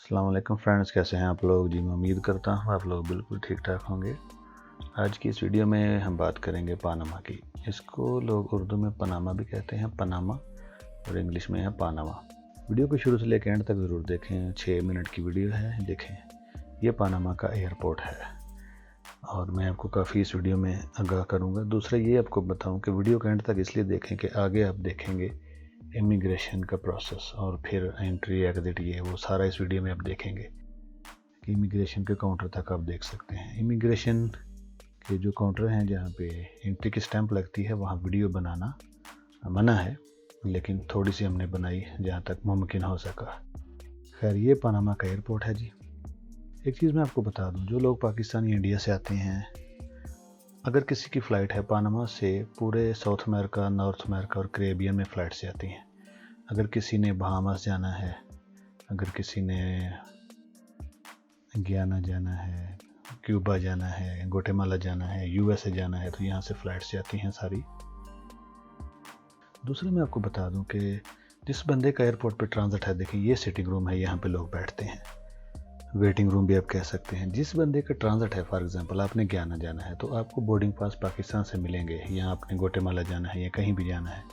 अस्सलाम वालेकुम फ्रेंड्स, कैसे हैं आप लोग। जी मैं उम्मीद करता हूँ आप लोग बिल्कुल ठीक ठाक होंगे। आज की इस वीडियो में हम बात करेंगे पानामा की। इसको लोग उर्दू में पनामा भी कहते हैं, पनामा, और इंग्लिश में है पानामा। वीडियो को शुरू से लेकर एंड तक ज़रूर देखें। 6 मिनट की वीडियो है, देखें। ये पानामा का एयरपोर्ट है और मैं आपको काफ़ी इस वीडियो में आगाह करूँगा। दूसरा ये आपको बताऊँ कि वीडियो का एंड तक इसलिए देखें कि आगे आप देखेंगे इमिग्रेशन का प्रोसेस और फिर एंट्री एग्जिट, ये वो सारा इस वीडियो में आप देखेंगे कि इमिग्रेशन के काउंटर तक आप देख सकते हैं। इमिग्रेशन के जो काउंटर हैं जहाँ पे एंट्री की स्टैंप लगती है, वहाँ वीडियो बनाना मना है, लेकिन थोड़ी सी हमने बनाई जहाँ तक मुमकिन हो सका। खैर, ये पनामा का एयरपोर्ट है जी। एक चीज़ मैं आपको बता दूँ, जो लोग पाकिस्तानी इंडिया से आते हैं, अगर किसी की फ़्लाइट है पनामा से, पूरे साउथ अमेरिका, नॉर्थ अमेरिका और कैरेबियन में फ़्लाइट से आती हैं। अगर किसी ने बहामास जाना है, अगर किसी ने गियाना जाना है, क्यूबा जाना है, ग्वाटेमाला जाना है, यूएसए जाना है, तो यहाँ से फ़्लाइट से आती हैं सारी। दूसरा मैं आपको बता दूं कि जिस बंदे का एयरपोर्ट पे ट्रांजिट है, देखिए ये सिटिंग रूम है, यहाँ पे लोग बैठते हैं, वेटिंग रूम भी आप कह सकते हैं। जिस बंदे का ट्रांजिट है, फॉर एग्जांपल आपने गियाना जाना है, तो आपको बोर्डिंग पास पाकिस्तान से मिलेंगे, या आपने ग्वाटेमाला जाना है या कहीं भी जाना है,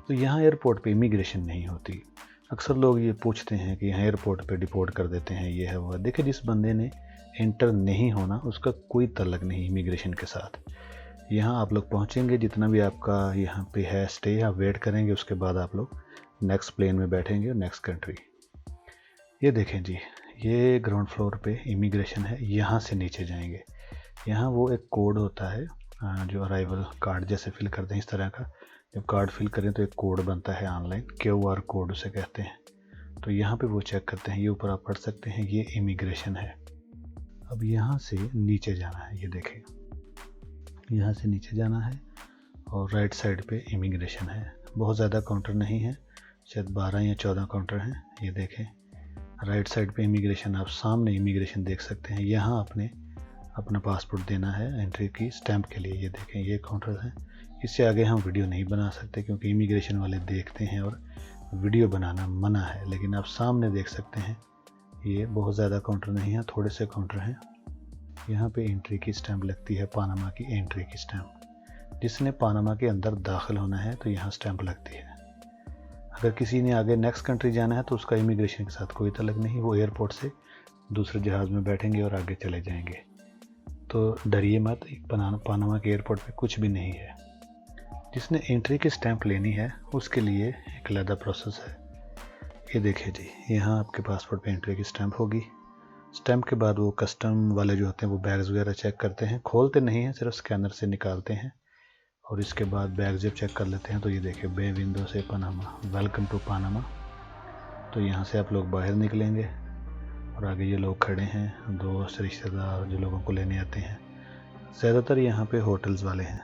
तो यहाँ एयरपोर्ट पे इमिग्रेशन नहीं होती। अक्सर लोग ये पूछते हैं कि यहाँ एयरपोर्ट पे डिपोर्ट कर देते हैं, ये है वो। देखिए, जिस बंदे ने एंटर नहीं होना, उसका कोई तल्लक नहीं इमिग्रेशन के साथ। यहाँ आप लोग पहुँचेंगे, जितना भी आपका यहाँ पे है स्टे, आप वेट करेंगे, उसके बाद आप लोग नेक्स्ट प्लेन में बैठेंगे और नेक्स्ट कंट्री। ये देखें जी, ये ग्राउंड फ्लोर पे इमिग्रेशन है। यहाँ से नीचे जाएंगे, यहाँ वो एक कोड होता है जो अराइवल कार्ड जैसे फिल करते हैं, इस तरह का। जब कार्ड फिल करें तो एक कोड बनता है ऑनलाइन, QR कोड उसे कहते हैं। तो यहाँ पे वो चेक करते हैं, ये ऊपर आप पढ़ सकते हैं, ये इमिग्रेशन है। अब यहाँ से नीचे जाना है, ये देखें, यहाँ से नीचे जाना है और राइट साइड पे इमिग्रेशन है। बहुत ज़्यादा काउंटर नहीं है, शायद 12 या 14 काउंटर हैं। ये देखें, राइट साइड पे इमिग्रेशन, आप सामने इमिग्रेशन देख सकते हैं। यहाँ आपने अपना पासपोर्ट देना है एंट्री की स्टैंप के लिए। ये देखें, ये काउंटर है। इससे आगे हम वीडियो नहीं बना सकते क्योंकि इमिग्रेशन वाले देखते हैं और वीडियो बनाना मना है, लेकिन आप सामने देख सकते हैं। ये बहुत ज़्यादा काउंटर नहीं है, थोड़े से काउंटर हैं। यहाँ पे एंट्री की स्टैंप लगती है, पानामा की एंट्री की स्टैंप। जिसने पानामा के अंदर दाखिल होना है तो यहाँ स्टैंप लगती है। अगर किसी ने आगे नेक्स्ट कंट्री जाना है तो उसका इमिग्रेशन के साथ कोई तल्लक नहीं, वो एयरपोर्ट से दूसरे जहाज़ में बैठेंगे और आगे चले जाएंगे। तो डरिए मत, पानामा के एयरपोर्ट पे कुछ भी नहीं है। जिसने एंट्री की स्टैंप लेनी है उसके लिए एक अलग प्रोसेस है। ये देखिए जी, यहाँ आपके पासपोर्ट पे एंट्री की स्टैंप होगी। स्टैंप के बाद वो कस्टम वाले जो होते हैं वो बैग्स वगैरह चेक करते हैं, खोलते नहीं हैं, सिर्फ स्कैनर से निकालते हैं और इसके बाद बैग जब चेक कर लेते हैं तो ये देखिए, बे विंडो से पनामा, वेलकम टू पनामा। तो यहाँ से आप लोग बाहर निकलेंगे और आगे ये लोग खड़े हैं, दोस्त रिश्तेदार जो लोगों को लेने आते हैं। ज़्यादातर यहाँ पे होटल्स वाले हैं,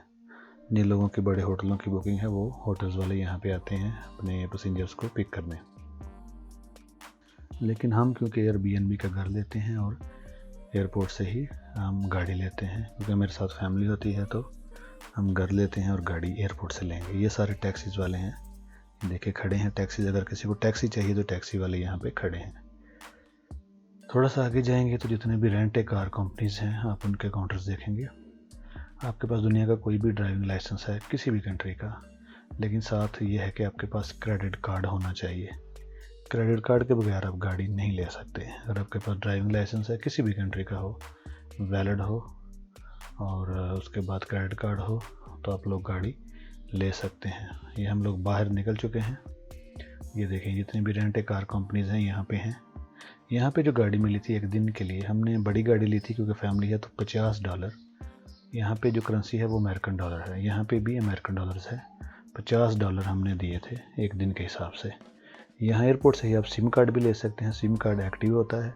जिन लोगों की बड़े होटलों की बुकिंग है, वो होटल्स वाले यहाँ पे आते हैं अपने पैसेंजर्स को पिक करने। लेकिन हम क्योंकि एयरबीएनबी का घर लेते हैं और एयरपोर्ट से ही हम गाड़ी लेते हैं, क्योंकि मेरे साथ फैमिली होती है, तो हम घर लेते हैं और गाड़ी एयरपोर्ट से लेंगे। ये सारे टैक्सीज़ वाले हैं, देखिए खड़े हैं टैक्सीज़। अगर किसी को टैक्सी चाहिए तो टैक्सी वाले यहाँ पे खड़े हैं। थोड़ा सा आगे जाएंगे तो जितने भी रेंट ए कार कंपनीज़ हैं, आप उनके काउंटर्स देखेंगे। आपके पास दुनिया का कोई भी ड्राइविंग लाइसेंस है किसी भी कंट्री का, लेकिन साथ ये है कि आपके पास क्रेडिट कार्ड होना चाहिए। क्रेडिट कार्ड के बगैर आप गाड़ी नहीं ले सकते। अगर आपके पास ड्राइविंग लाइसेंस है किसी भी कंट्री का हो, वैलिड हो, और उसके बाद क्रेडिट कार्ड हो, तो आप लोग गाड़ी ले सकते हैं। ये हम लोग बाहर निकल चुके हैं। ये देखें, जितनी भी रेंट ए कार कंपनीज़ हैं यहाँ पे हैं। यहाँ पे जो गाड़ी मिली थी एक दिन के लिए, हमने बड़ी गाड़ी ली थी क्योंकि फैमिली है, तो $50। यहाँ पे जो करेंसी है वो अमेरिकन डॉलर है, यहाँ पे भी अमेरिकन डॉलर्स है। $50 हमने दिए थे एक दिन के हिसाब से। यहाँ एयरपोर्ट से ही आप सिम कार्ड भी ले सकते हैं, सिम कार्ड एक्टिव होता है।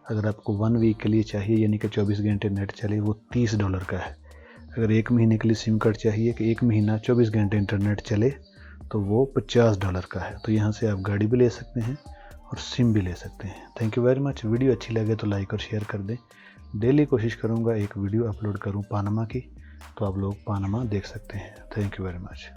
अगर आपको 1 वीक के लिए चाहिए, यानी कि 24 घंटे नेट चले, वो $30 का है। अगर 1 महीने के लिए सिम कार्ड चाहिए कि 1 महीना 24 घंटे इंटरनेट चले, तो वो $50 का है। तो यहाँ से आप गाड़ी भी ले सकते हैं और सिम भी ले सकते हैं। Thank you very much. Video अच्छी लगे तो लाइक और शेयर कर दें। डेली कोशिश करूँगा एक वीडियो अपलोड करूँ पानामा की, तो आप लोग पानामा देख सकते हैं। Thank you very much.